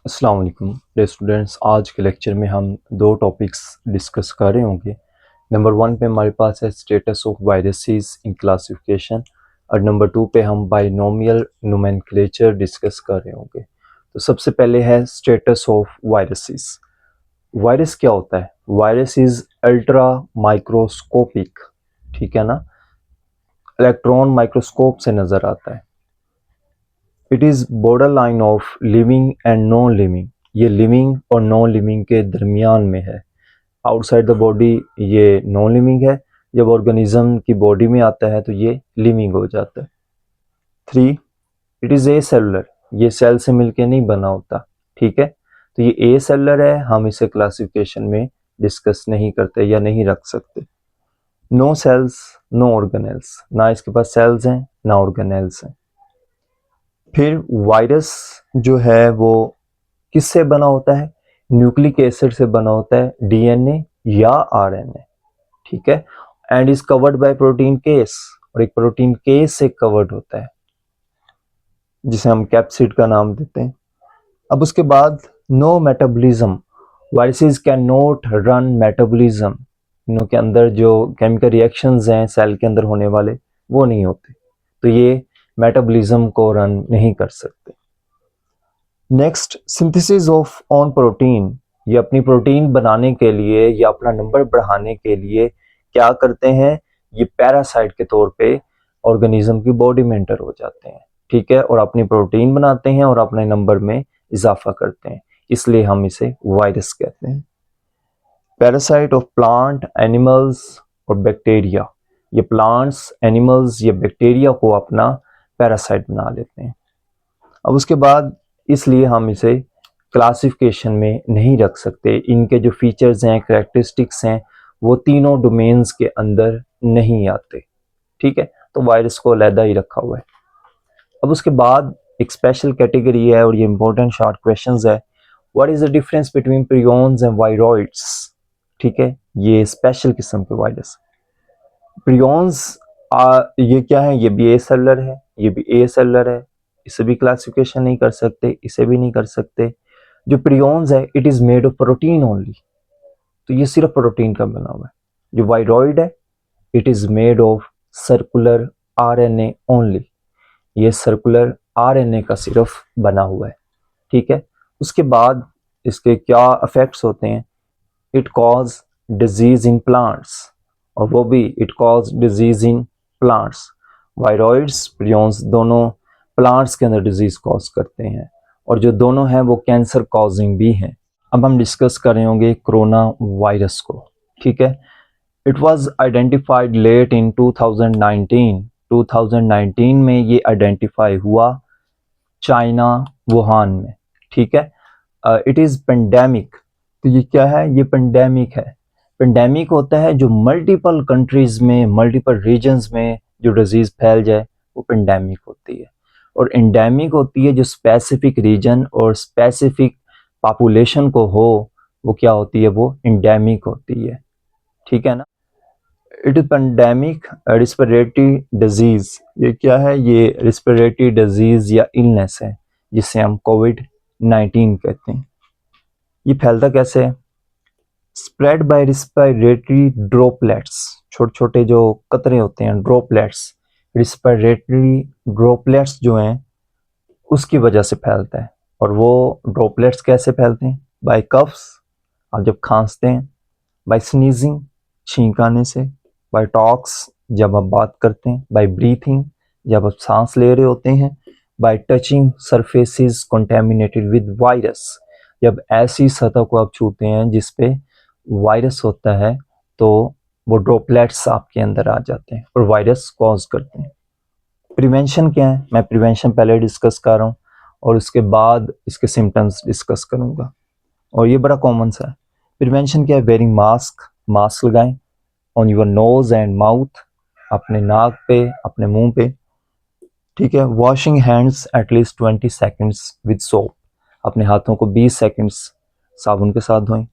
अस्सलाम वालेकुम स्टूडेंट्स। आज के लेक्चर में हम दो टॉपिक्स डिस्कस कर रहे होंगे। नंबर 1 पे हमारे पास है status of viruses in classification और नंबर 2 पे हम बाइनोमियल नोमेनक्लेचर डिस्कस कर रहे होंगे। तो सबसे पहले है स्टेटस ऑफ वायरसेस। वायरस क्या होता है? वायरस इज़ अल्ट्रा माइक्रोस्कोपिक, ठीक है ना, इलेक्ट्रॉन माइक्रोस्कोप से नज़र आता है। It is border line of living and non living, ये लिविंग और नॉन लिविंग के दरमियान में है। आउटसाइड द बॉडी ये नॉन लिविंग है, जब ऑर्गेनिज्म की बॉडी में आता है तो ये लिविंग हो जाता है। 3, इट इज़ ए सेलुलर, ये सेल से मिलके नहीं बना होता, ठीक है। तो ये ए सेलुलर है, हम इसे क्लासिफिकेशन में डिस्कस नहीं करते या नहीं रख सकते। नो सेल्स नो ऑर्गेनेल्स, ना इसके पास सेल्स हैं ना ऑर्गेनेल्स हैं। फिर वायरस जो है वो किससे बना होता है? न्यूक्लिक एसिड से बना होता है, डीएनए या आरएनए, ठीक है। And is covered by protein case, और एक प्रोटीन केस से कवर्ड होता है जिसे हम कैप्सिड का नाम देते हैं। अब उसके बाद no metabolism, viruses can not run metabolism, इनों के अंदर जो केमिकल रिएक्शंस हैं सेल के अंदर होने वाले वो नहीं होते, तो ये मेटाबॉलिज्म को रन नहीं कर सकते। Next, synthesis of on protein, ये अपनी प्रोटीन बनाने के लिए या अपना नंबर बढ़ाने के लिए क्या करते हैं? ये पैरासाइट के तौर पे ऑर्गेनिज्म की बॉडी में एंटर हो जाते हैं, ठीक है, और अपनी प्रोटीन बनाते हैं और अपने नंबर में इजाफा करते हैं, इसलिए हम इसे वायरस कहते हैं। पैरासाइट ऑफ प्लांट, एनिमल्स और बैक्टीरिया, ये प्लांट्स, एनिमल्स या बैक्टीरिया को अपना पैरासाइट बना लेते हैं। अब उसके बाद इसलिए हम इसे क्लासिफिकेशन में नहीं रख सकते, इनके जो फीचर्स हैं, करैक्टरिस्टिक्स हैं, वो तीनों डोमेन्स के अंदर नहीं आते, ठीक है, तो वायरस को अलहदा ही रखा हुआ है। अब उसके बाद एक स्पेशल कैटेगरी है और ये इंपॉर्टेंट शॉर्ट क्वेश्चंस है। What is the difference between prions and viroids, ठीक है, ये स्पेशल किस्म के वायरस। प्रियॉन्स ये क्या है? ये भी ए सेलुलर है, ये भी ए सेलुलर है, इसे भी क्लासिफिकेशन नहीं कर सकते, इसे भी नहीं कर सकते। जो प्रियॉन्स है it is made of protein only, तो ये सिर्फ प्रोटीन का बना हुआ है। जो वायरॉइड है it is made of circular RNA only, ये सर्कुलर आरएनए का सिर्फ बना हुआ है, ठीक है। उसके बाद इसके क्या इफेक्ट्स होते हैं? It cause disease in plants, और वो भी it cause disease in plants. Viroids, prions दोनों प्लांट्स के अंदर डिजीज कॉज करते हैं, और जो दोनों हैं वो कैंसर कॉजिंग भी हैं। अब हम डिस्कस कर रहे होंगे कोरोना वायरस को, ठीक है। इट वाज आइडेंटिफाइड लेट इन 2019 में ये आइडेंटिफाई हुआ चाइना, वुहान में, ठीक है। इट इज़ पेंडेमिक, तो ये क्या है? ये पेंडेमिक है। पेंडेमिक होता है जो मल्टीपल कंट्रीज में, मल्टीपल रीजन्स में जो डिजीज़ फैल जाए वो पेंडेमिक होती है। और एंडेमिक होती है जो स्पेसिफिक रीजन और स्पेसिफिक पॉपुलेशन को हो, वो क्या होती है? वो एंडेमिक होती है, ठीक है ना। It is pandemic respiratory disease, ये क्या है? ये रिस्पिरेटरी डिजीज या इलनेस है जिसे हम कोविड-19 कहते हैं। ये फैलता कैसे है? स्प्रेड बाय रिस्पिरेटरी ड्रॉपलेट्स, छोटे छोटे जो कतरे होते हैं, ड्रॉपलेट्स, रिस्पिरेटरी ड्रॉपलेट्स जो हैं उसकी वजह से फैलता है। और वो ड्रॉपलेट्स कैसे फैलते हैं? बाय कफ्स, आप जब खांसते हैं, बाय स्नीजिंग, छींक आने से, बाय टॉक्स, जब आप बात करते हैं, बाय ब्रीथिंग, जब आप सांस ले रहे होते हैं, bye touching surfaces contaminated with virus, जब ऐसी सतह को आप छूते हैं जिस पे वायरस होता है तो वो ड्रॉपलेट्स आपके अंदर आ जाते हैं और वायरस कॉज करते हैं। प्रिवेंशन क्या है? मैं प्रिवेंशन पहले डिस्कस कर रहा हूँ और उसके बाद इसके सिम्टम्स डिस्कस करूँगा, और ये बड़ा कॉमन सा है। प्रिवेंशन क्या है? वेयरिंग मास्क, मास्क लगाएं on your nose and mouth, अपने नाक पे, अपने मुंह पे, ठीक है। Washing hands at least 20 seconds with soap, अपने हाथों को 20 सेकेंड्स साबुन के साथ धोएं।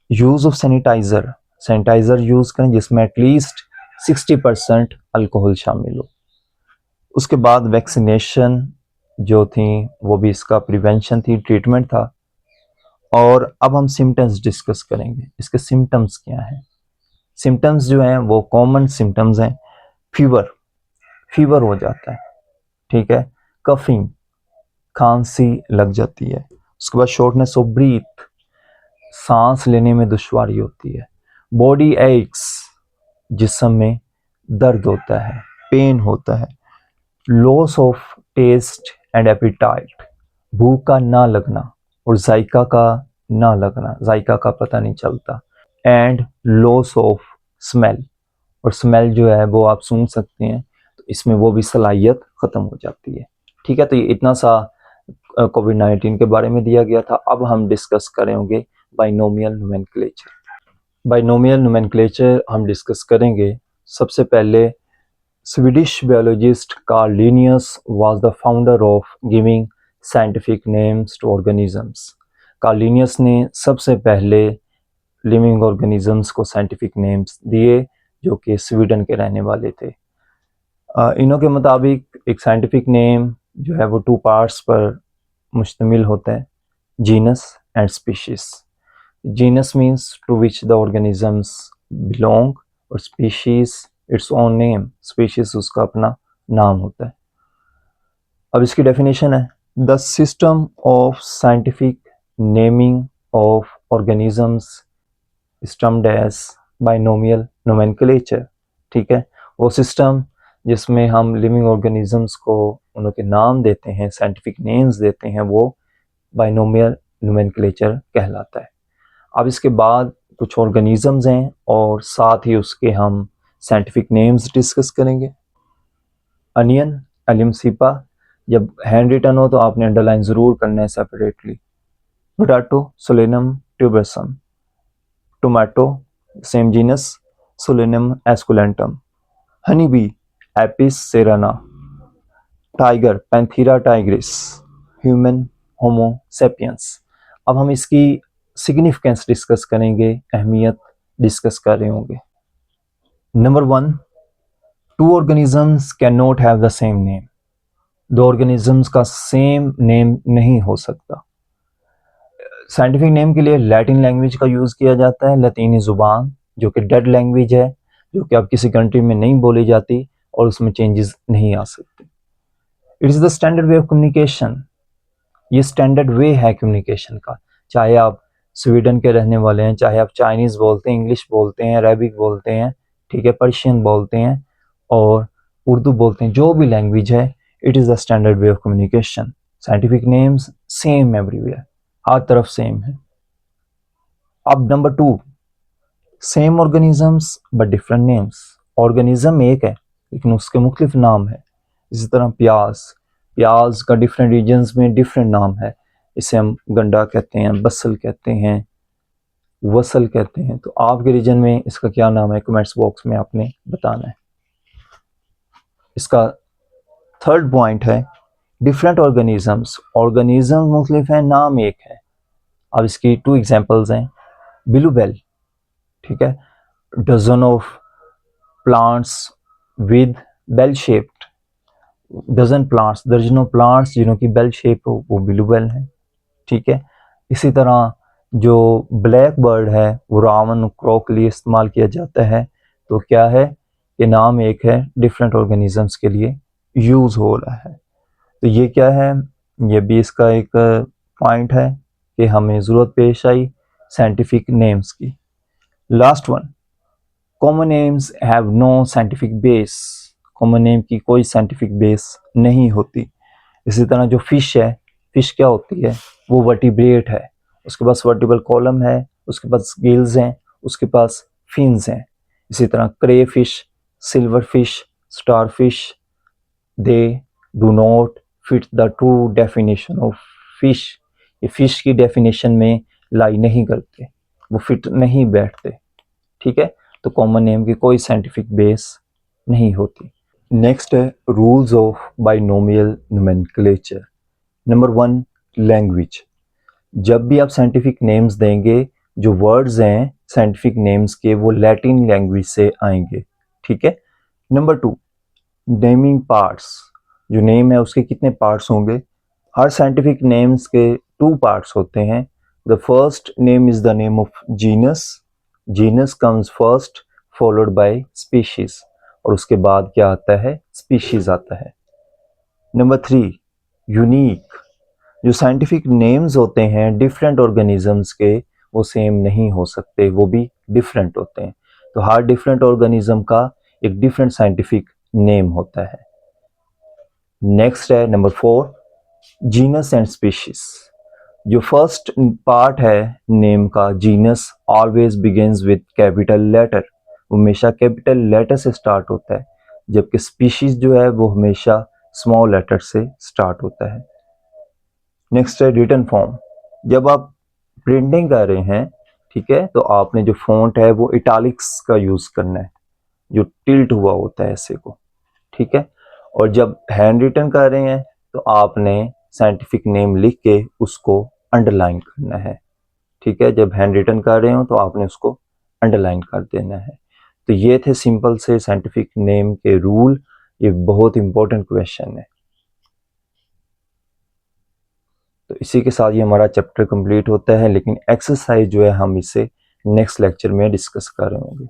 Use of sanitizer, sanitizer use करें जिसमें एटलीस्ट 60% अल्कोहल शामिल हो। उसके बाद वैक्सीनेशन जो थी वो भी इसका प्रिवेंशन थी, ट्रीटमेंट था। और अब हम सिम्टम्स डिस्कस करेंगे। इसके सिम्टम्स क्या हैं? सिम्टम्स जो हैं वो कॉमन सिम्टम्स हैं। फीवर, फीवर हो जाता है, ठीक है। कफिंग, खांसी लग जाती है। उसके बाद शॉर्टनेस ऑफ ब्रीथ, सांस लेने में दुश्वारी होती है। बॉडी एक्स, जिस्म में दर्द होता है, पेन होता है। Loss of taste and appetite, भूख का ना लगना और जायका का ना लगना, जायका का पता नहीं चलता। एंड लॉस ऑफ स्मेल, और स्मेल जो है वो आप सूंघ सकते हैं, तो इसमें वो भी सलाहियत ख़त्म हो जाती है, ठीक है। तो ये इतना सा कोविड-19 के बारे में दिया गया था। अब हम डिस्कस करेंगे बाइनोमियल नोमेनक्लेचर। बाइनोमियल नोमेनक्लेचर हम डिस्कस करेंगे। सबसे पहले, Swedish biologist Karl Linnaeus was the founder of giving scientific names to organisms. Karl Linnaeus ने सबसे पहले लिविंग ऑर्गेनिजम्स को साइंटिफिक नेम्स दिए, जो कि स्वीडन के रहने वाले थे। इन्हों के मुताबिक एक साइंटिफिक नेम जो है वो टू पार्ट्स पर मुश्तमिल होता है, genus and species. Genus means to which the organisms belong, और species its own name, species उसका अपना नाम होता है। अब इसकी डेफिनेशन है, the system of scientific naming of organisms termed as binomial nomenclature, ठीक है। वो सिस्टम जिसमें हम लिविंग ऑर्गेनिजम्स को उनके नाम देते हैं, साइंटिफिक नेम्स देते हैं, वो बाइनोमियल नोमेनक्लेचर कहलाता है। अब इसके बाद कुछ ऑर्गेनिजम्स हैं और साथ ही उसके हम साइंटिफिक नेम्स डिस्कस करेंगे। अनियन, एलिमसीपा, जब हैंड रिटन हो तो आपने अंडरलाइन ज़रूर करना है separately. Potato, Solanum tuberosum. Tomato, same genus, Solanum esculentum. Honey bee, Apis cerana. Tiger, Panthera tigris. Human, Homo sapiens. अब हम इसकी सिग्निफिकेंस डिस्कस करेंगे, अहमियत डिस्कस कर रहे होंगे। Number 1, to organisms can not have the same name. दो organisms का सेम नेम नहीं हो सकता। साइंटिफिक नेम के लिए लैटिन लैंग्वेज का यूज़ किया जाता है, लतीनी ज़ुबान, जो कि डेड लैंग्वेज है, जो कि अब किसी कंट्री में नहीं बोली जाती और उसमें चेंजेस नहीं आ सकते। It is the standard way of communication, ये स्टैंडर्ड वे है कम्युनिकेशन का। चाहे आप स्वीडन के रहने वाले हैं, चाहे आप चाइनीज़ बोलते हैं, इंग्लिश बोलते हैं, अरेबिक बोलते हैं, ठीक है, पर्शियन बोलते हैं और उर्दू बोलते हैं, जो भी लैंग्वेज है, it is the standard way of communication. Scientific names same everywhere, हर तरफ सेम है। अब number 2, same organisms but different names. Organism एक है लेकिन उसके मुख्तलिफ नाम है। इसी तरह प्याज, प्याज का डिफरेंट रीजन्स में डिफरेंट नाम है। इसे हम गंडा कहते हैं, बसल कहते हैं, वसल कहते हैं। तो आपके रीजन में इसका क्या नाम है, कमेंट्स बॉक्स में आपने बताना है। इसका थर्ड पॉइंट है, डिफरेंट ऑर्गेनिजम्स, ऑर्गेनिज्म मुख्तलिफ हैं, नाम एक है। अब इसकी 2 एग्जांपल्स हैं। बिलूबेल, ठीक है, dozen of plants with bell shaped, dozen plants, दर्जनों प्लांट्स जिन्हों की बेल शेप हो, वो बिलूबेल हैं, ठीक है। इसी तरह जो ब्लैक बर्ड है वो रावन क्रॉ के लिए इस्तेमाल किया जाता है। तो क्या है कि नाम एक है, डिफरेंट ऑर्गेनिजम्स के लिए यूज़ हो रहा है। तो ये क्या है, ये भी इसका एक पॉइंट है कि हमें ज़रूरत पेश आई साइंटिफिक नेम्स की। Last one, common names have no scientific base. Common name की कोई साइंटिफिक बेस नहीं होती। इसी तरह जो फिश है, फिश क्या होती है, वो वर्टिब्रेट है, उसके पास वर्टिबल कॉलम है, उसके पास गिल्स हैं, उसके पास फिन्स हैं। इसी तरह cray fish, silver fish, star fish, they do not fit the true definition of fish. ये फिश की डेफिनेशन में लाई नहीं करते, वो फिट नहीं बैठते, ठीक है। तो कॉमन नेम की कोई साइंटिफिक बेस नहीं होती। नेक्स्ट है rules of binomial nomenclature. Number 1, language. जब भी आप साइंटिफिक नेम्स देंगे, जो वर्ड्स हैं साइंटिफिक नेम्स के, वो लैटिन लैंग्वेज से आएंगे, ठीक है। Number 2, naming parts. जो नेम है उसके कितने पार्ट्स होंगे? हर साइंटिफिक नेम्स के 2 पार्ट्स होते हैं। The first name is the name of genus, genus comes first followed by species, और उसके बाद क्या आता है? स्पीशीज आता है। नंबर 3 यूनिक, जो साइंटिफिक नेम्स होते हैं डिफरेंट ऑर्गेनिजम्स के वो सेम नहीं हो सकते, वो भी डिफरेंट होते हैं। तो हर डिफरेंट ऑर्गेनिज्म का एक डिफरेंट साइंटिफिक नेम होता है। नेक्स्ट है नंबर 4 जीनस एंड स्पीशीज। जो फर्स्ट पार्ट है नेम का, genus always begins with capital letter, हमेशा कैपिटल लेटर से स्टार्ट होता है, जबकि स्पीशीज जो है वो हमेशा स्मॉल लेटर से स्टार्ट होता है। नेक्स्ट है रिटन फॉर्म। जब आप प्रिंटिंग कर रहे हैं, ठीक है, तो आपने जो फॉन्ट है वो इटालिक्स का यूज करना है, जो टिल्ट हुआ होता है ऐसे को, ठीक है। और जब हैंड रिटन कर रहे हैं तो आपने साइंटिफिक नेम लिख के उसको अंडरलाइन करना है, ठीक है। जब हैंड रिटन कर रहे हो तो आपने उसको अंडरलाइन कर देना है। तो ये थे सिंपल से साइंटिफिक नेम के रूल। ये बहुत इंपॉर्टेंट क्वेश्चन है। तो इसी के साथ ये हमारा चैप्टर कंप्लीट होता है, लेकिन एक्सरसाइज जो है हम इसे नेक्स्ट लेक्चर में डिस्कस कर रहे होंगे।